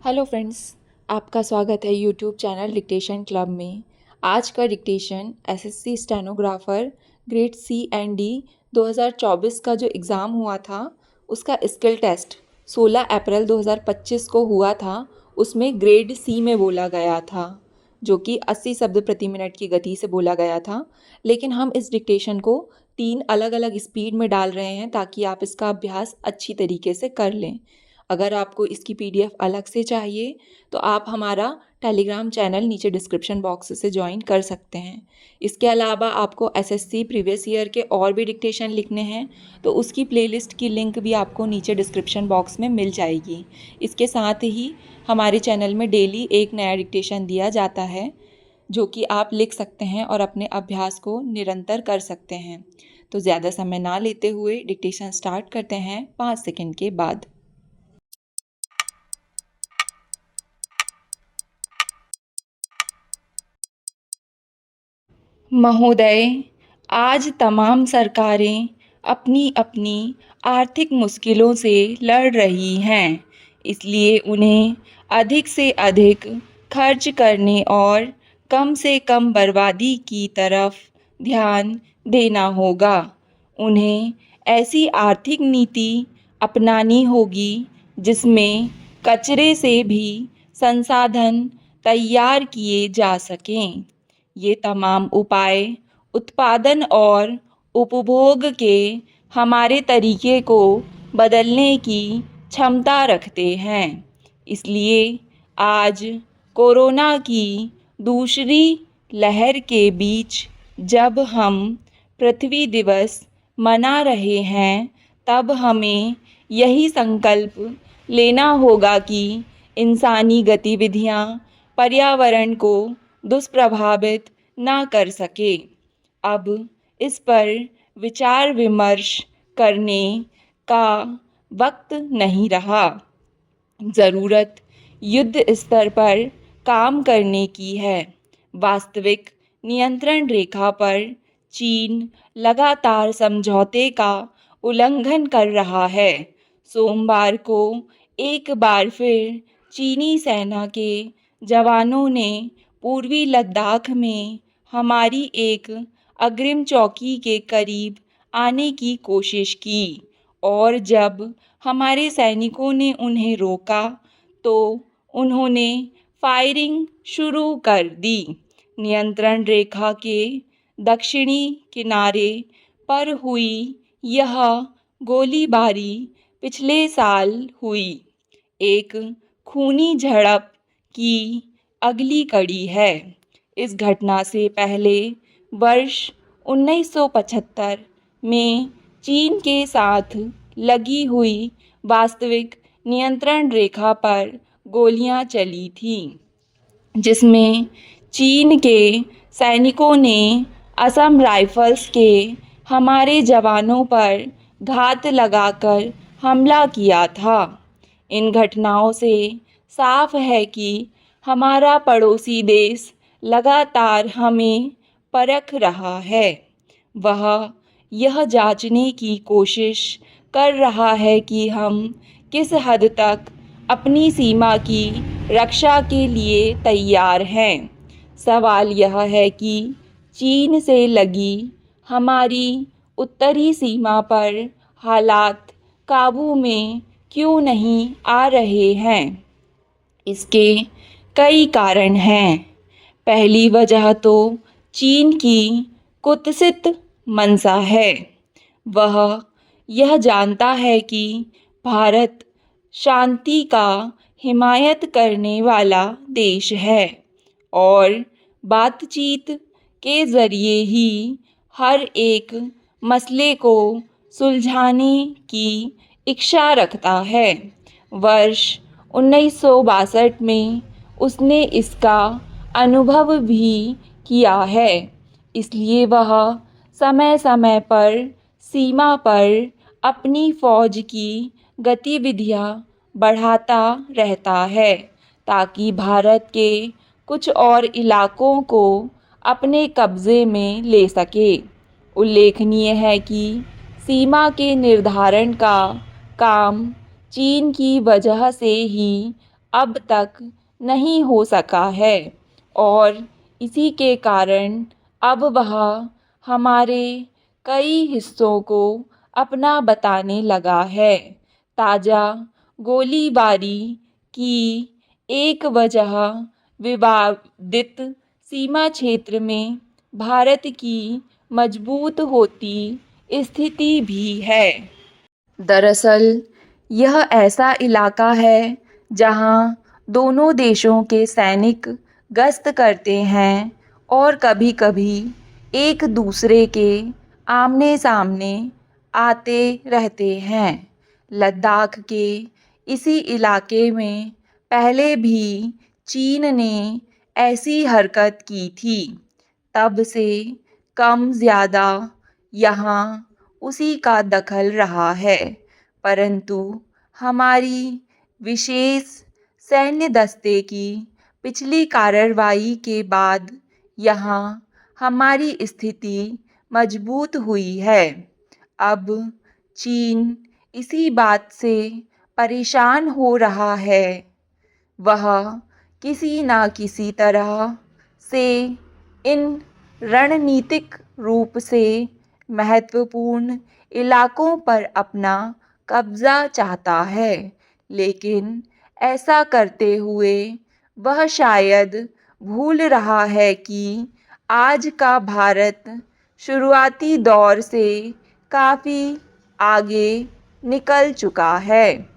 Hello friends, आपका स्वागत है यूट्यूब चैनल डिक्टेशन क्लब में। आज का dictation SSC stenographer grade C and D 2024 का जो एग्ज़ाम हुआ था उसका स्किल टेस्ट 16 अप्रैल 2025 को हुआ था। उसमें ग्रेड सी में बोला गया था, जो कि 80 शब्द प्रति मिनट की गति से बोला गया था। लेकिन हम इस डिक्टेशन को 3 अलग अलग स्पीड में डाल रहे हैं ताकि आप इसका अभ्यास अच्छी तरीके से कर लें। अगर आपको इसकी पीडीएफ अलग से चाहिए तो आप हमारा टेलीग्राम चैनल नीचे डिस्क्रिप्शन बॉक्स से ज्वाइन कर सकते हैं। इसके अलावा आपको एसएससी प्रीवियस ईयर के और भी डिक्टेशन लिखने हैं तो उसकी प्लेलिस्ट की लिंक भी आपको नीचे डिस्क्रिप्शन बॉक्स में मिल जाएगी। इसके साथ ही हमारे चैनल में डेली एक नया डिक्टेशन दिया जाता है जो कि आप लिख सकते हैं और अपने अभ्यास को निरंतर कर सकते हैं। तो ज़्यादा समय ना लेते हुए डिक्टेशन स्टार्ट करते हैं 5 सेकंड के बाद। महोदय, आज तमाम सरकारें अपनी अपनी आर्थिक मुश्किलों से लड़ रही हैं, इसलिए उन्हें अधिक से अधिक खर्च करने और कम से कम बर्बादी की तरफ ध्यान देना होगा। उन्हें ऐसी आर्थिक नीति अपनानी होगी जिसमें कचरे से भी संसाधन तैयार किए जा सकें। ये तमाम उपाय उत्पादन और उपभोग के हमारे तरीके को बदलने की क्षमता रखते हैं। इसलिए आज कोरोना की दूसरी लहर के बीच जब हम पृथ्वी दिवस मना रहे हैं, तब हमें यही संकल्प लेना होगा कि इंसानी गतिविधियां पर्यावरण को दुष्प्रभावित ना कर सके। अब इस पर विचार विमर्श करने का वक्त नहीं रहा। ज़रूरत युद्ध स्तर पर काम करने की है। वास्तविक नियंत्रण रेखा पर चीन लगातार समझौते का उल्लंघन कर रहा है। सोमवार को एक बार फिर चीनी सेना के जवानों ने पूर्वी लद्दाख में हमारी एक अग्रिम चौकी के करीब आने की कोशिश की और जब हमारे सैनिकों ने उन्हें रोका तो उन्होंने फायरिंग शुरू कर दी। नियंत्रण रेखा के दक्षिणी किनारे पर हुई यह गोलीबारी पिछले साल हुई एक खूनी झड़प की अगली कड़ी है। इस घटना से पहले वर्ष 1975 में चीन के साथ लगी हुई वास्तविक नियंत्रण रेखा पर गोलियां चली थीं, जिसमें चीन के सैनिकों ने असम राइफल्स के हमारे जवानों पर घात लगाकर हमला किया था। इन घटनाओं से साफ है कि हमारा पड़ोसी देश लगातार हमें परख रहा है। वह यह जांचने की कोशिश कर रहा है कि हम किस हद तक अपनी सीमा की रक्षा के लिए तैयार हैं। सवाल यह है कि चीन से लगी हमारी उत्तरी सीमा पर हालात काबू में क्यों नहीं आ रहे हैं? इसके कई कारण हैं। पहली वजह तो चीन की कुत्सित मंशा है। वह यह जानता है कि भारत शांति का हिमायत करने वाला देश है और बातचीत के ज़रिए ही हर एक मसले को सुलझाने की इच्छा रखता है। वर्ष 1962 में उसने इसका अनुभव भी किया है, इसलिए वह समय समय पर सीमा पर अपनी फौज की गतिविधियां बढ़ाता रहता है ताकि भारत के कुछ और इलाकों को अपने कब्जे में ले सके। उल्लेखनीय है कि सीमा के निर्धारण का काम चीन की वजह से ही अब तक नहीं हो सका है और इसी के कारण अब वह हमारे कई हिस्सों को अपना बताने लगा है। ताज़ा गोलीबारी की एक वजह विवादित सीमा क्षेत्र में भारत की मजबूत होती स्थिति भी है। दरअसल यह ऐसा इलाका है जहां दोनों देशों के सैनिक गश्त करते हैं और कभी-कभी एक दूसरे के आमने-सामने आते रहते हैं। लद्दाख के इसी इलाके में पहले भी चीन ने ऐसी हरकत की थी। तब से कम ज़्यादा यहाँ उसी का दखल रहा है, परंतु हमारी विशेष सैन्य दस्ते की पिछली कार्रवाई के बाद यहाँ हमारी स्थिति मजबूत हुई है। अब चीन इसी बात से परेशान हो रहा है। वह किसी न किसी तरह से इन रणनीतिक रूप से महत्वपूर्ण इलाकों पर अपना कब्जा चाहता है, लेकिन ऐसा करते हुए वह शायद भूल रहा है कि आज का भारत शुरुआती दौर से काफ़ी आगे निकल चुका है।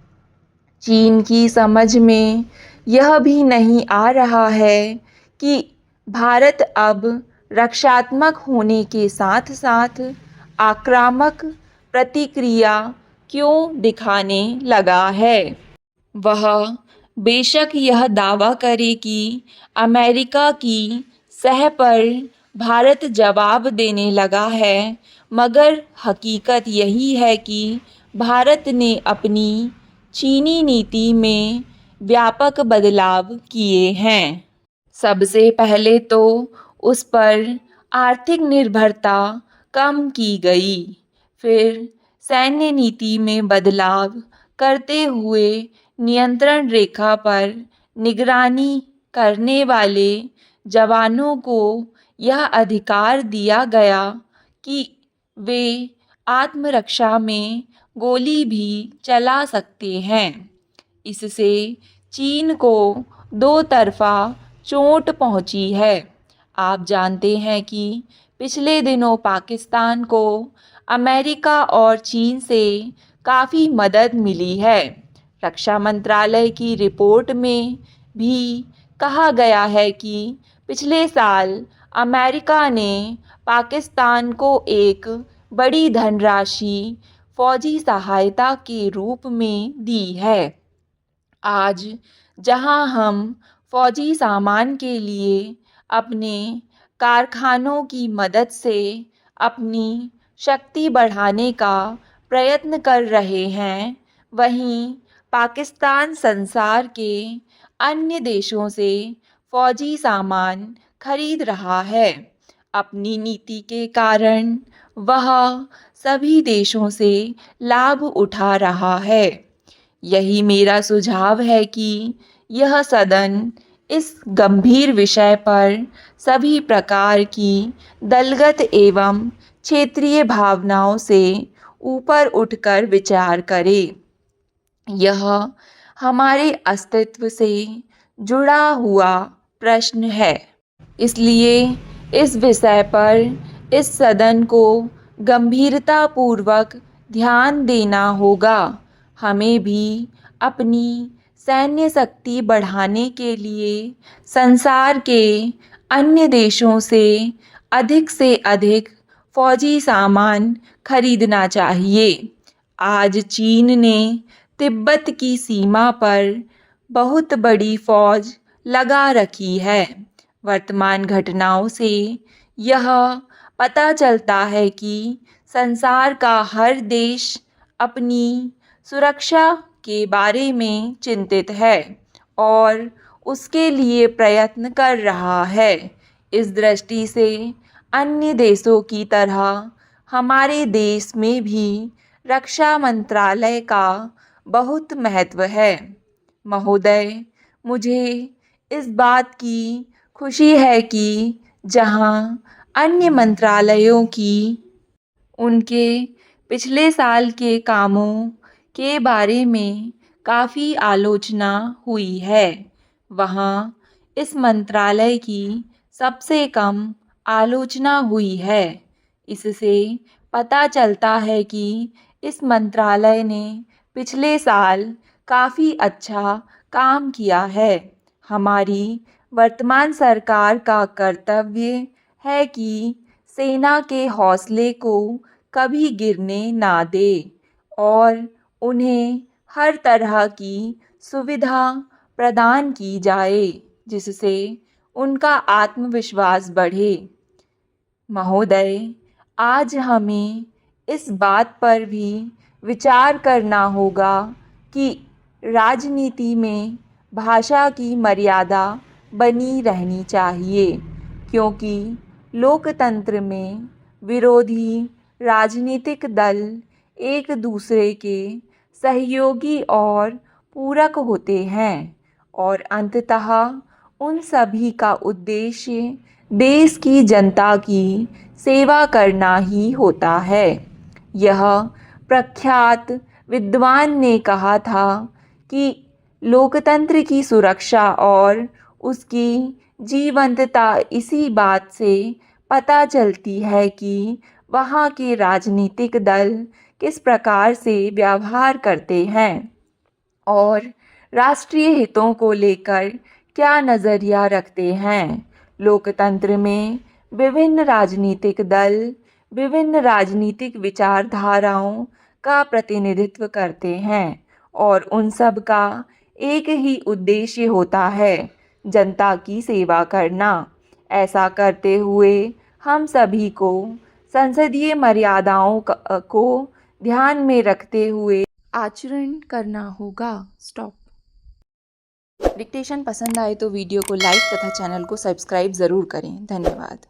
चीन की समझ में यह भी नहीं आ रहा है कि भारत अब रक्षात्मक होने के साथ-साथ आक्रामक प्रतिक्रिया क्यों दिखाने लगा है। वह बेशक यह दावा करे कि अमेरिका की सह पर भारत जवाब देने लगा है, मगर हकीकत यही है कि भारत ने अपनी चीनी नीति में व्यापक बदलाव किए हैं। सबसे पहले तो उस पर आर्थिक निर्भरता कम की गई, फिर सैन्य नीति में बदलाव करते हुए नियंत्रण रेखा पर निगरानी करने वाले जवानों को यह अधिकार दिया गया कि वे आत्मरक्षा में गोली भी चला सकते हैं। इससे चीन को दो तरफा चोट पहुंची है। आप जानते हैं कि पिछले दिनों पाकिस्तान को अमेरिका और चीन से काफ़ी मदद मिली है। रक्षा मंत्रालय की रिपोर्ट में भी कहा गया है कि पिछले साल अमेरिका ने पाकिस्तान को एक बड़ी धनराशि फौजी सहायता के रूप में दी है। आज जहां हम फौजी सामान के लिए अपने कारखानों की मदद से अपनी शक्ति बढ़ाने का प्रयत्न कर रहे हैं, वहीं पाकिस्तान संसार के अन्य देशों से फौजी सामान खरीद रहा है। अपनी नीति के कारण वह सभी देशों से लाभ उठा रहा है। यही मेरा सुझाव है कि यह सदन इस गंभीर विषय पर सभी प्रकार की दलगत एवं क्षेत्रीय भावनाओं से ऊपर उठकर विचार करे। यह हमारे अस्तित्व से जुड़ा हुआ प्रश्न है, इसलिए इस विषय पर इस सदन को गंभीरतापूर्वक ध्यान देना होगा। हमें भी अपनी सैन्य शक्ति बढ़ाने के लिए संसार के अन्य देशों से अधिक फौजी सामान खरीदना चाहिए। आज चीन ने तिब्बत की सीमा पर बहुत बड़ी फौज लगा रखी है। वर्तमान घटनाओं से यह पता चलता है कि संसार का हर देश अपनी सुरक्षा के बारे में चिंतित है और उसके लिए प्रयत्न कर रहा है। इस दृष्टि से अन्य देशों की तरह हमारे देश में भी रक्षा मंत्रालय का बहुत महत्व है। महोदय, मुझे इस बात की खुशी है कि जहां अन्य मंत्रालयों की उनके पिछले साल के कामों के बारे में काफ़ी आलोचना हुई है, वहाँ इस मंत्रालय की सबसे कम आलोचना हुई है। इससे पता चलता है कि इस मंत्रालय ने पिछले साल काफ़ी अच्छा काम किया है। हमारी वर्तमान सरकार का कर्तव्य है कि सेना के हौसले को कभी गिरने ना दे और उन्हें हर तरह की सुविधा प्रदान की जाए, जिससे उनका आत्मविश्वास बढ़े। महोदय, आज हमें इस बात पर भी विचार करना होगा कि राजनीति में भाषा की मर्यादा बनी रहनी चाहिए, क्योंकि लोकतंत्र में विरोधी राजनीतिक दल एक दूसरे के सहयोगी और पूरक होते हैं और अंततः उन सभी का उद्देश्य देश की जनता की सेवा करना ही होता है। यह प्रख्यात विद्वान ने कहा था कि लोकतंत्र की सुरक्षा और उसकी जीवंतता इसी बात से पता चलती है कि वहाँ के राजनीतिक दल किस प्रकार से व्यवहार करते हैं और राष्ट्रीय हितों को लेकर क्या नज़रिया रखते हैं। लोकतंत्र में विभिन्न राजनीतिक दल विभिन्न राजनीतिक विचारधाराओं का प्रतिनिधित्व करते हैं और उन सब का एक ही उद्देश्य होता है, जनता की सेवा करना। ऐसा करते हुए हम सभी को संसदीय मर्यादाओं को ध्यान में रखते हुए आचरण करना होगा। स्टॉप। डिक्टेशन पसंद आए तो वीडियो को लाइक तथा चैनल को सब्सक्राइब ज़रूर करें। धन्यवाद।